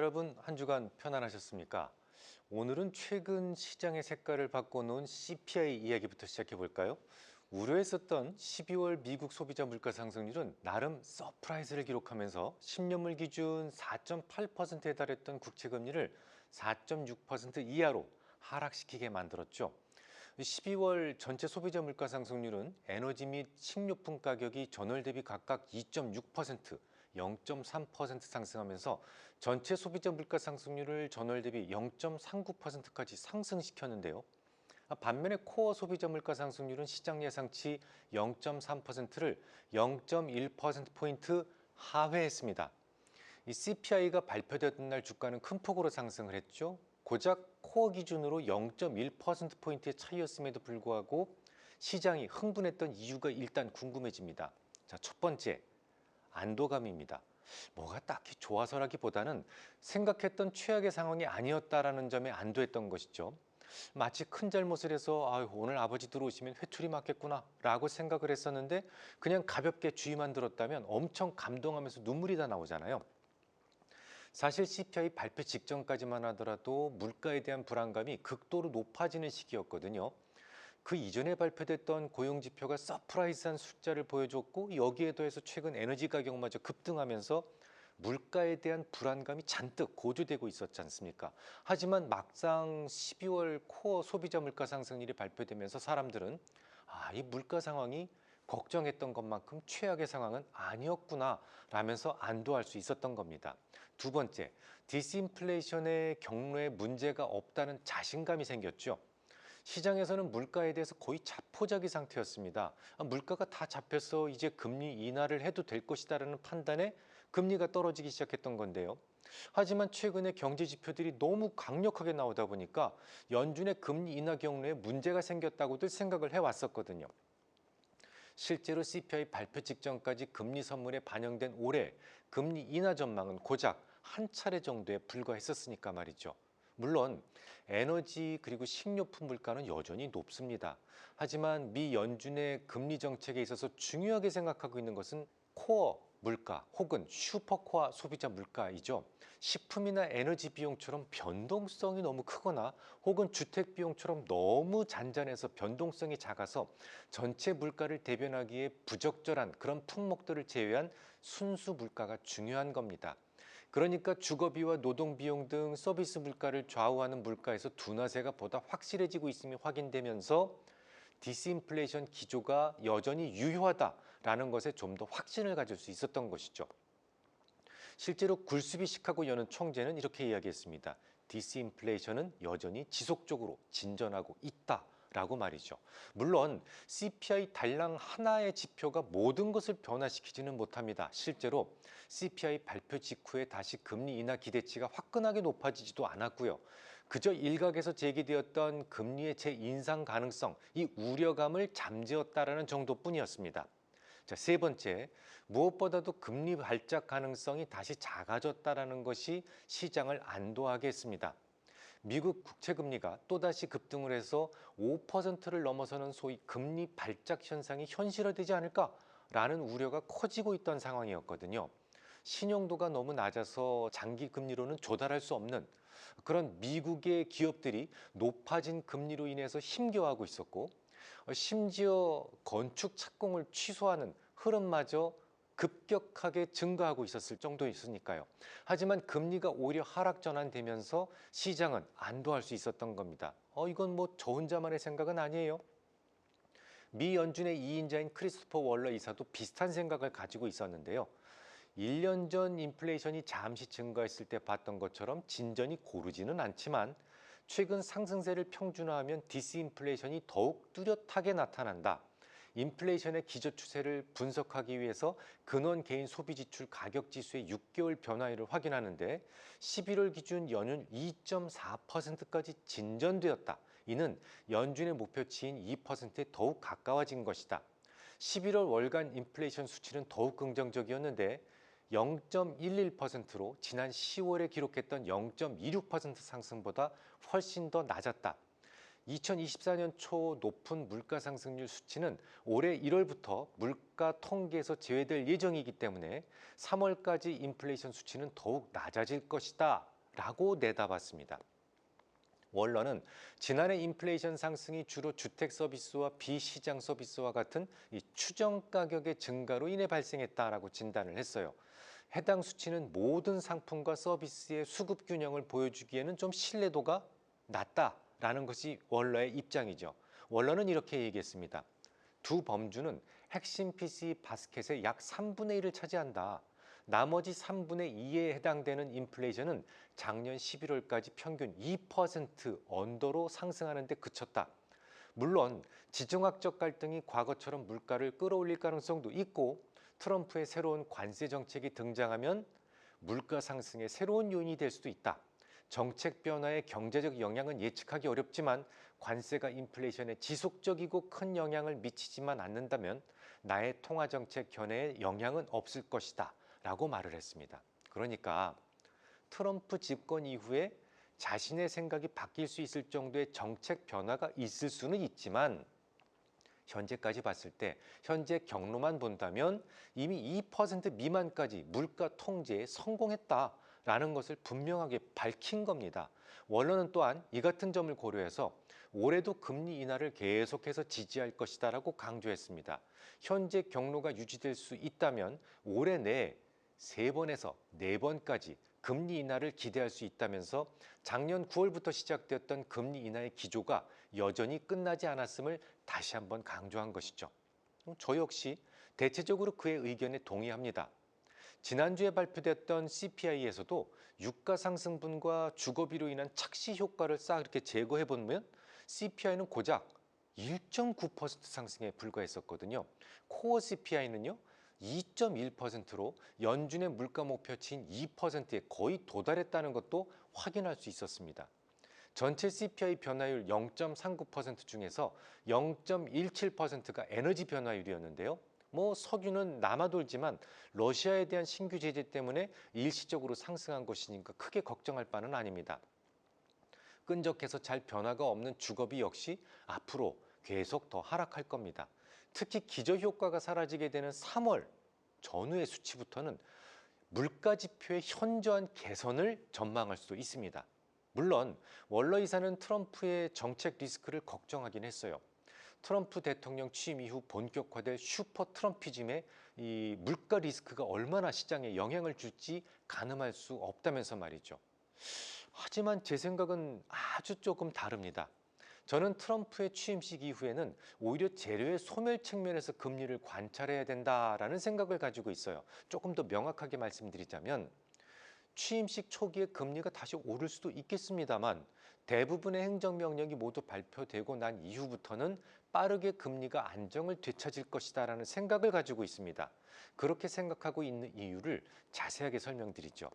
여러분, 한 주간 편안하셨습니까? 오늘은 최근 시장의 색깔을 바꿔놓은 CPI 이야기부터 시작해 볼까요? 우려했었던 12월 미국 소비자 물가 상승률은 나름 서프라이즈를 기록하면서 10년물 기준 4.8%에 달했던 국채금리를 4.6% 이하로 하락시키게 만들었죠. 12월 전체 소비자 물가 상승률은 에너지 및 식료품 가격이 전월 대비 각각 2.6%, 0.3% 상승하면서 전체 소비자 물가 상승률을 전월 대비 0.39%까지 상승시켰는데요. 반면에 코어 소비자 물가 상승률은 시장 예상치 0.3%를 0.1%포인트 하회했습니다. 이 CPI가 발표됐던 날 주가는 큰 폭으로 상승을 했죠. 고작 코어 기준으로 0.1%포인트의 차이였음에도 불구하고 시장이 흥분했던 이유가 일단 궁금해집니다. 자, 첫 번째, 안도감입니다. 뭐가 딱히 좋아서라기보다는 생각했던 최악의 상황이 아니었다라는 점에 안도했던 것이죠. 마치 큰 잘못을 해서 오늘 아버지 들어오시면 회초리 맞겠구나 라고 생각을 했었는데 그냥 가볍게 주의만 들었다면 엄청 감동하면서 눈물이 다 나오잖아요. 사실 CPI 발표 직전까지만 하더라도 물가에 대한 불안감이 극도로 높아지는 시기였거든요. 그 이전에 발표됐던 고용지표가 서프라이즈한 숫자를 보여줬고 여기에 더해서 최근 에너지 가격마저 급등하면서 물가에 대한 불안감이 잔뜩 고조되고 있었지 않습니까? 하지만 막상 12월 코어 소비자 물가 상승률이 발표되면서 사람들은 이 물가 상황이 걱정했던 것만큼 최악의 상황은 아니었구나 라면서 안도할 수 있었던 겁니다. 두 번째, 디스인플레이션의 경로에 문제가 없다는 자신감이 생겼죠. 시장에서는 물가에 대해서 거의 자포자기 상태였습니다. 물가가 다 잡혀서 이제 금리 인하를 해도 될 것이다라는 판단에 금리가 떨어지기 시작했던 건데요. 하지만 최근에 경제 지표들이 너무 강력하게 나오다 보니까 연준의 금리 인하 경로에 문제가 생겼다고들 생각을 해왔었거든요. 실제로 CPI 발표 직전까지 금리 선물에 반영된 올해 금리 인하 전망은 고작 한 차례 정도에 불과했었으니까 말이죠. 물론 에너지 그리고 식료품 물가는 여전히 높습니다. 하지만 미 연준의 금리 정책에 있어서 중요하게 생각하고 있는 것은 코어 물가 혹은 슈퍼코어 소비자 물가이죠. 식품이나 에너지 비용처럼 변동성이 너무 크거나 혹은 주택 비용처럼 너무 잔잔해서 변동성이 작아서 전체 물가를 대변하기에 부적절한 그런 품목들을 제외한 순수 물가가 중요한 겁니다. 그러니까 주거비와 노동비용 등 서비스 물가를 좌우하는 물가에서 둔화세가 보다 확실해지고 있음이 확인되면서 디스인플레이션 기조가 여전히 유효하다라는 것에 좀 더 확신을 가질 수 있었던 것이죠. 실제로 굴스비 시카고 연은 총재는 이렇게 이야기했습니다. 디스인플레이션은 여전히 지속적으로 진전하고 있다라고 말이죠. 물론 CPI 달랑 하나의 지표가 모든 것을 변화시키지는 못합니다. 실제로 CPI 발표 직후에 다시 금리 인하 기대치가 화끈하게 높아지지도 않았고요. 그저 일각에서 제기되었던 금리의 재인상 가능성, 이 우려감을 잠재웠다라는 정도뿐이었습니다. 자, 세 번째, 무엇보다도 금리 발작 가능성이 다시 작아졌다는 것이 시장을 안도하게 했습니다. 미국 국채금리가 또다시 급등을 해서 5%를 넘어서는 소위 금리 발작 현상이 현실화되지 않을까라는 우려가 커지고 있던 상황이었거든요. 신용도가 너무 낮아서 장기 금리로는 조달할 수 없는 그런 미국의 기업들이 높아진 금리로 인해서 힘겨워하고 있었고 심지어 건축 착공을 취소하는 흐름마저 급격하게 증가하고 있었을 정도였으니까요. 하지만 금리가 오히려 하락 전환되면서 시장은 안도할 수 있었던 겁니다. 이건 뭐 저 혼자만의 생각은 아니에요. 미 연준의 2인자인 크리스토퍼 월러 이사도 비슷한 생각을 가지고 있었는데요. 1년 전 인플레이션이 잠시 증가했을 때 봤던 것처럼 진전이 고르지는 않지만 최근 상승세를 평준화하면 디스인플레이션이 더욱 뚜렷하게 나타난다. 인플레이션의 기저 추세를 분석하기 위해서 근원 개인 소비 지출 가격 지수의 6개월 변화율을 확인하는데 11월 기준 연율 2.4%까지 진전되었다. 이는 연준의 목표치인 2%에 더욱 가까워진 것이다. 11월 월간 인플레이션 수치는 더욱 긍정적이었는데 0.11%로 지난 10월에 기록했던 0.26% 상승보다 훨씬 더 낮았다. 2024년 초 높은 물가 상승률 수치는 올해 1월부터 물가 통계에서 제외될 예정이기 때문에 3월까지 인플레이션 수치는 더욱 낮아질 것이다 라고 내다봤습니다. 원로는 지난해 인플레이션 상승이 주로 주택 서비스와 비시장 서비스와 같은 이 추정 가격의 증가로 인해 발생했다라고 진단을 했어요. 해당 수치는 모든 상품과 서비스의 수급 균형을 보여주기에는 좀 신뢰도가 낮다라는 것이 원로의 입장이죠. 원로는 이렇게 얘기했습니다. 두 범주는 핵심 PC 바스켓의 약 3분의 1을 차지한다. 나머지 3분의 2에 해당되는 인플레이션은 작년 11월까지 평균 2% 언더로 상승하는 데 그쳤다. 물론 지정학적 갈등이 과거처럼 물가를 끌어올릴 가능성도 있고 트럼프의 새로운 관세 정책이 등장하면 물가 상승의 새로운 요인이 될 수도 있다. 정책 변화의 경제적 영향은 예측하기 어렵지만 관세가 인플레이션에 지속적이고 큰 영향을 미치지만 않는다면 나의 통화 정책 견해에 영향은 없을 것이다 라고 말을 했습니다. 그러니까 트럼프 집권 이후에 자신의 생각이 바뀔 수 있을 정도의 정책 변화가 있을 수는 있지만 현재까지 봤을 때 현재 경로만 본다면 이미 2% 미만까지 물가 통제에 성공했다라는 것을 분명하게 밝힌 겁니다. 원로는 또한 이 같은 점을 고려해서 올해도 금리 인하를 계속해서 지지할 것이다라고 강조했습니다. 현재 경로가 유지될 수 있다면 올해 내에 3번에서 4번까지 금리 인하를 기대할 수 있다면서 작년 9월부터 시작되었던 금리 인하의 기조가 여전히 끝나지 않았음을 다시 한번 강조한 것이죠. 저 역시 대체적으로 그의 의견에 동의합니다. 지난주에 발표됐던 CPI에서도 유가 상승분과 주거비로 인한 착시 효과를 싹 이렇게 제거해 보면 CPI는 고작 1.9% 상승에 불과했었거든요. 코어 CPI는요. 2.1%로 연준의 물가 목표치인 2%에 거의 도달했다는 것도 확인할 수 있었습니다. 전체 CPI 변화율 0.39% 중에서 0.17%가 에너지 변화율이었는데요. 석유는 남아돌지만 러시아에 대한 신규 제재 때문에 일시적으로 상승한 것이니까 크게 걱정할 바는 아닙니다. 끈적해서 잘 변화가 없는 주거비 역시 앞으로 계속 더 하락할 겁니다. 특히 기저효과가 사라지게 되는 3월 전후의 수치부터는 물가 지표의 현저한 개선을 전망할 수도 있습니다. 물론 월러 이사는 트럼프의 정책 리스크를 걱정하긴 했어요. 트럼프 대통령 취임 이후 본격화될 슈퍼 트럼피즘의 이 물가 리스크가 얼마나 시장에 영향을 줄지 가늠할 수 없다면서 말이죠. 하지만 제 생각은 아주 조금 다릅니다. 저는 트럼프의 취임식 이후에는 오히려 재료의 소멸 측면에서 금리를 관찰해야 된다라는 생각을 가지고 있어요. 조금 더 명확하게 말씀드리자면 취임식 초기에 금리가 다시 오를 수도 있겠습니다만 대부분의 행정명령이 모두 발표되고 난 이후부터는 빠르게 금리가 안정을 되찾을 것이다라는 생각을 가지고 있습니다. 그렇게 생각하고 있는 이유를 자세하게 설명드리죠.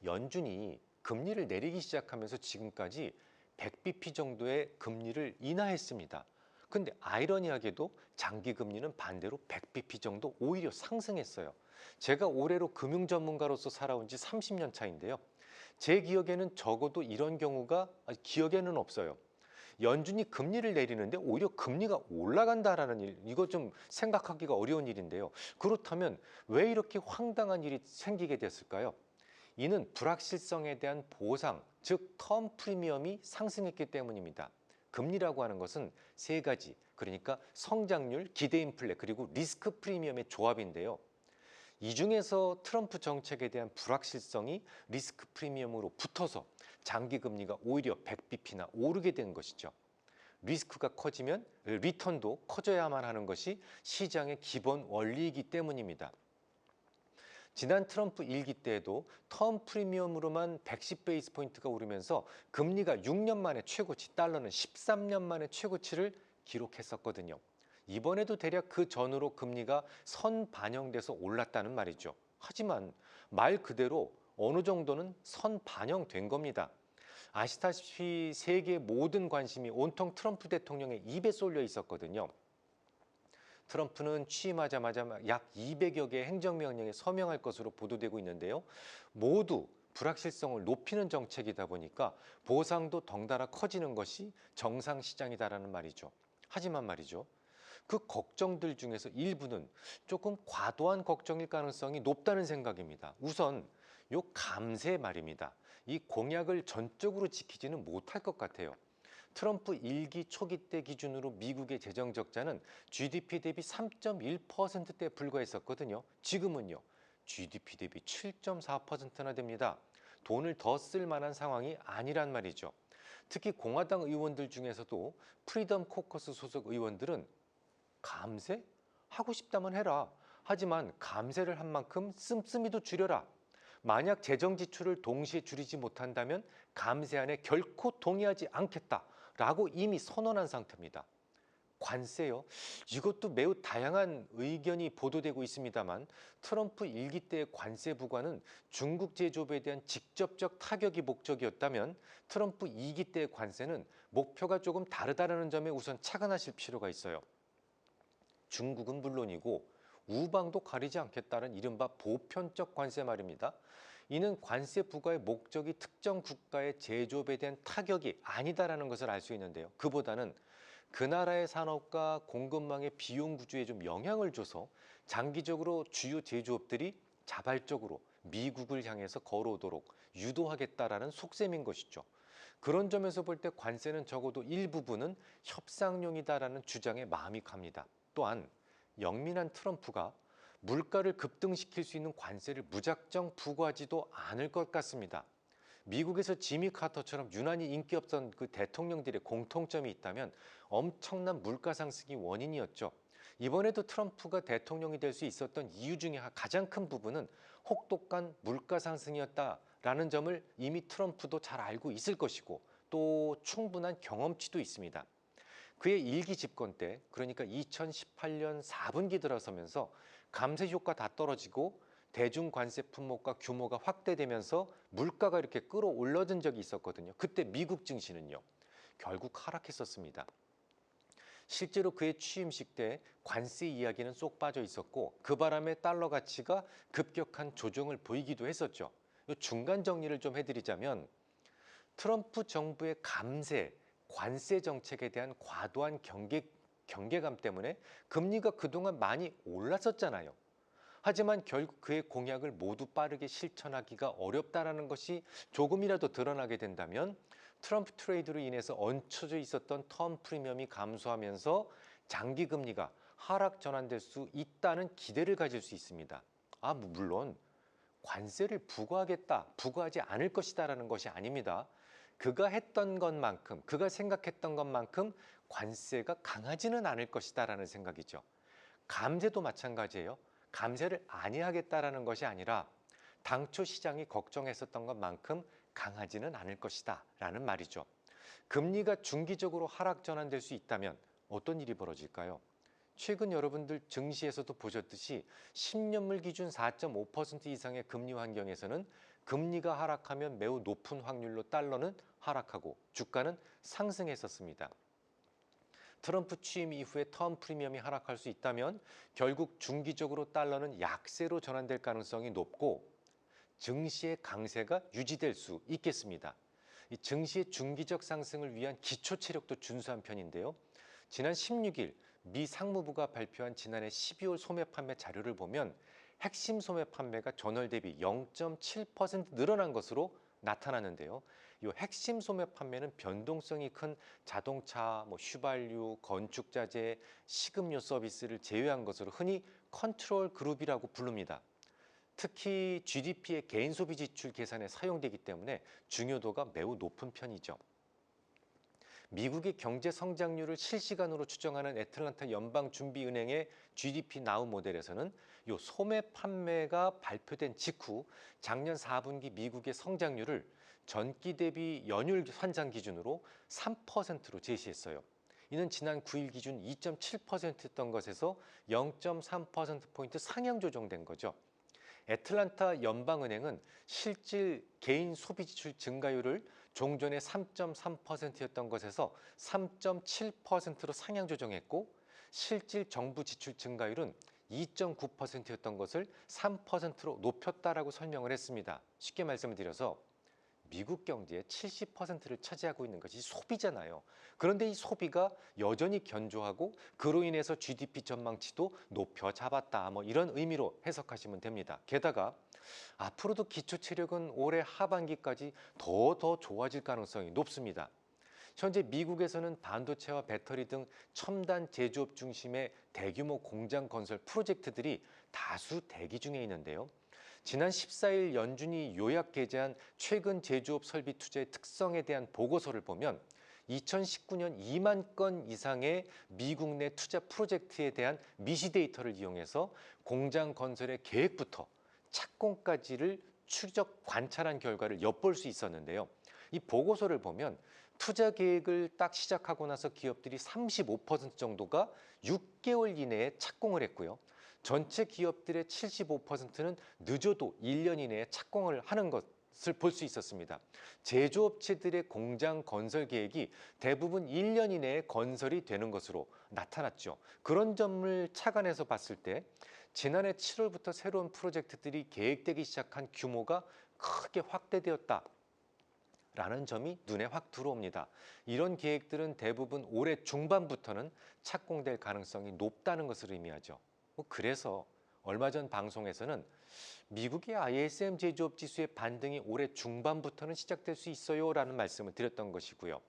연준이 금리를 내리기 시작하면서 지금까지 100bp 정도의 금리를 인하했습니다. 근데 아이러니하게도 장기 금리는 반대로 100bp 정도 오히려 상승했어요. 제가 올해로 금융 전문가로서 살아온 지 30년 차인데요. 제 기억에는 적어도 이런 경우가 기억에는 없어요. 연준이 금리를 내리는데 오히려 금리가 올라간다라는 일, 이거 좀 생각하기가 어려운 일인데요. 그렇다면 왜 이렇게 황당한 일이 생기게 됐을까요? 이는 불확실성에 대한 보상, 즉 텀 프리미엄이 상승했기 때문입니다. 금리라고 하는 것은 세 가지, 그러니까 성장률, 기대 인플레, 그리고 리스크 프리미엄의 조합인데요. 이 중에서 트럼프 정책에 대한 불확실성이 리스크 프리미엄으로 붙어서 장기 금리가 오히려 100bp나 오르게 된 것이죠. 리스크가 커지면 리턴도 커져야만 하는 것이 시장의 기본 원리이기 때문입니다. 지난 트럼프 1기 때에도 텀 프리미엄으로만 110베이스 포인트가 오르면서 금리가 6년 만에 최고치, 달러는 13년 만에 최고치를 기록했었거든요. 이번에도 대략 그 전후로 금리가 선 반영돼서 올랐다는 말이죠. 하지만 말 그대로 어느 정도는 선 반영된 겁니다. 아시다시피 세계 모든 관심이 온통 트럼프 대통령의 입에 쏠려 있었거든요. 트럼프는 취임하자마자 약 200여 개의 행정명령에 서명할 것으로 보도되고 있는데요. 모두 불확실성을 높이는 정책이다 보니까 보상도 덩달아 커지는 것이 정상 시장이다라는 말이죠. 하지만 말이죠. 그 걱정들 중에서 일부는 조금 과도한 걱정일 가능성이 높다는 생각입니다. 우선 요 감세 말입니다. 이 공약을 전적으로 지키지는 못할 것 같아요. 트럼프 일기 초기 때 기준으로 미국의 재정 적자는 GDP 대비 3.1%대에 불과했었거든요. 지금은요. GDP 대비 7.4%나 됩니다. 돈을 더 쓸 만한 상황이 아니란 말이죠. 특히 공화당 의원들 중에서도 프리덤 코커스 소속 의원들은 감세? 하고 싶다면 해라. 하지만 감세를 한 만큼 씀씀이도 줄여라. 만약 재정 지출을 동시에 줄이지 못한다면 감세안에 결코 동의하지 않겠다라고 이미 선언한 상태입니다. 관세요. 이것도 매우 다양한 의견이 보도되고 있습니다만 트럼프 일기 때의 관세 부과는 중국 제조업에 대한 직접적 타격이 목적이었다면 트럼프 2기 때의 관세는 목표가 조금 다르다는 점에 우선 착안하실 필요가 있어요. 중국은 물론이고 우방도 가리지 않겠다는 이른바 보편적 관세 말입니다. 이는 관세 부과의 목적이 특정 국가의 제조업에 대한 타격이 아니다라는 것을 알 수 있는데요. 그보다는 그 나라의 산업과 공급망의 비용 구조에 좀 영향을 줘서 장기적으로 주요 제조업들이 자발적으로 미국을 향해서 걸어오도록 유도하겠다라는 속셈인 것이죠. 그런 점에서 볼 때 관세는 적어도 일부분은 협상용이다라는 주장에 마음이 갑니다. 또한 영민한 트럼프가 물가를 급등시킬 수 있는 관세를 무작정 부과하지도 않을 것 같습니다. 미국에서 지미 카터처럼 유난히 인기 없던 그 대통령들의 공통점이 있다면 엄청난 물가 상승이 원인이었죠. 이번에도 트럼프가 대통령이 될 수 있었던 이유 중에 가장 큰 부분은 혹독한 물가 상승이었다라는 점을 이미 트럼프도 잘 알고 있을 것이고 또 충분한 경험치도 있습니다. 그의 일기 집권 때, 그러니까 2018년 4분기 들어서면서 감세 효과 다 떨어지고 대중 관세 품목과 규모가 확대되면서 물가가 이렇게 끌어올라진 적이 있었거든요. 그때 미국 증시는요, 결국 하락했었습니다. 실제로 그의 취임식 때 관세 이야기는 쏙 빠져 있었고 그 바람에 달러 가치가 급격한 조정을 보이기도 했었죠. 이 중간 정리를 좀 해드리자면 트럼프 정부의 감세, 관세 정책에 대한 과도한 경계감 때문에 금리가 그동안 많이 올랐었잖아요. 하지만 결국 그의 공약을 모두 빠르게 실천하기가 어렵다라는 것이 조금이라도 드러나게 된다면 트럼프 트레이드로 인해서 얹혀져 있었던 텀 프리미엄이 감소하면서 장기 금리가 하락 전환될 수 있다는 기대를 가질 수 있습니다. 물론 관세를 부과하겠다, 부과하지 않을 것이다라는 것이 아닙니다. 그가 했던 것만큼, 그가 생각했던 것만큼 관세가 강하지는 않을 것이다라는 생각이죠. 감세도 마찬가지예요. 감세를 아니하겠다라는 것이 아니라 당초 시장이 걱정했었던 것만큼 강하지는 않을 것이다라는 말이죠. 금리가 중기적으로 하락 전환될 수 있다면 어떤 일이 벌어질까요? 최근 여러분들 증시에서도 보셨듯이 10년물 기준 4.5% 이상의 금리 환경에서는 금리가 하락하면 매우 높은 확률로 달러는 하락하고 주가는 상승했었습니다. 트럼프 취임 이후에 텀 프리미엄이 하락할 수 있다면 결국 중기적으로 달러는 약세로 전환될 가능성이 높고 증시의 강세가 유지될 수 있겠습니다. 이 증시의 중기적 상승을 위한 기초 체력도 준수한 편인데요. 지난 16일 미 상무부가 발표한 지난해 12월 소매 판매 자료를 보면 핵심 소매 판매가 전월 대비 0.7% 늘어난 것으로 나타나는데요. 이 핵심 소매 판매는 변동성이 큰 자동차, 휘발유, 건축자재, 식음료 서비스를 제외한 것으로 흔히 컨트롤 그룹이라고 부릅니다. 특히 GDP의 개인 소비 지출 계산에 사용되기 때문에 중요도가 매우 높은 편이죠. 미국의 경제 성장률을 실시간으로 추정하는 애틀랜타 연방준비은행의 GDP 나우 모델에서는 이 소매 판매가 발표된 직후 작년 4분기 미국의 성장률을 전기 대비 연율 환산 기준으로 3%로 제시했어요. 이는 지난 9일 기준 2.7%였던 것에서 0.3%포인트 상향 조정된 거죠. 애틀랜타 연방은행은 실질 개인 소비 지출 증가율을 종전의 3.3%였던 것에서 3.7%로 상향 조정했고 실질 정부 지출 증가율은 2.9%였던 것을 3%로 높였다라고 설명을 했습니다. 쉽게 말씀을 드려서 미국 경제의 70%를 차지하고 있는 것이 소비잖아요. 그런데 이 소비가 여전히 견조하고 그로 인해서 GDP 전망치도 높여 잡았다. 뭐 이런 의미로 해석하시면 됩니다. 게다가 앞으로도 기초 체력은 올해 하반기까지 더 좋아질 가능성이 높습니다. 현재 미국에서는 반도체와 배터리 등 첨단 제조업 중심의 대규모 공장 건설 프로젝트들이 다수 대기 중에 있는데요. 지난 14일 연준이 요약 게재한 최근 제조업 설비 투자의 특성에 대한 보고서를 보면 2019년 2만 건 이상의 미국 내 투자 프로젝트에 대한 미시 데이터를 이용해서 공장 건설의 계획부터 착공까지를 추적 관찰한 결과를 엿볼 수 있었는데요. 이 보고서를 보면 투자 계획을 딱 시작하고 나서 기업들이 35% 정도가 6개월 이내에 착공을 했고요. 전체 기업들의 75%는 늦어도 1년 이내에 착공을 하는 것을 볼 수 있었습니다. 제조업체들의 공장 건설 계획이 대부분 1년 이내에 건설이 되는 것으로 나타났죠. 그런 점을 착안해서 봤을 때 지난해 7월부터 새로운 프로젝트들이 계획되기 시작한 규모가 크게 확대되었다. 라는 점이 눈에 확 들어옵니다. 이런 계획들은 대부분 올해 중반부터는 착공될 가능성이 높다는 것을 의미하죠. 그래서 얼마 전 방송에서는 미국의 ISM 제조업 지수의 반등이 올해 중반부터는 시작될 수 있어요 라는 말씀을 드렸던 것이고요.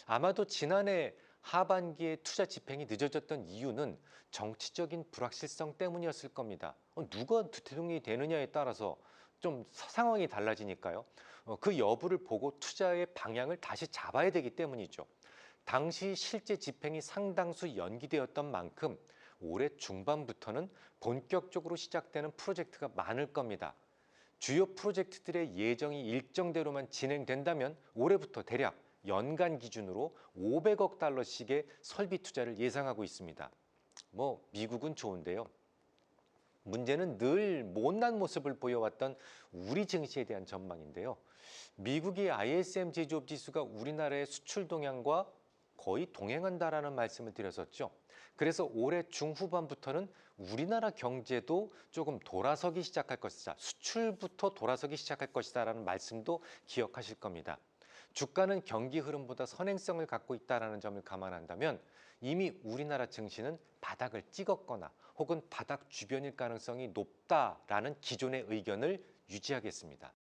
아마도 지난해 하반기에 투자 집행이 늦어졌던 이유는 정치적인 불확실성 때문이었을 겁니다. 누가 대통령이 되느냐에 따라서 좀 상황이 달라지니까요. 그 여부를 보고 투자의 방향을 다시 잡아야 되기 때문이죠. 당시 실제 집행이 상당수 연기되었던 만큼 올해 중반부터는 본격적으로 시작되는 프로젝트가 많을 겁니다. 주요 프로젝트들의 예정이 일정대로만 진행된다면 올해부터 대략 연간 기준으로 500억 달러씩의 설비 투자를 예상하고 있습니다. 미국은 좋은데요. 문제는 늘 못난 모습을 보여왔던 우리 증시에 대한 전망인데요. 미국의 ISM 제조업 지수가 우리나라의 수출 동향과 거의 동행한다라는 말씀을 드렸었죠. 그래서 올해 중후반부터는 우리나라 경제도 조금 돌아서기 시작할 것이다. 수출부터 돌아서기 시작할 것이다라는 말씀도 기억하실 겁니다. 주가는 경기 흐름보다 선행성을 갖고 있다는 점을 감안한다면 이미 우리나라 증시는 바닥을 찍었거나 혹은 바닥 주변일 가능성이 높다라는 기존의 의견을 유지하겠습니다.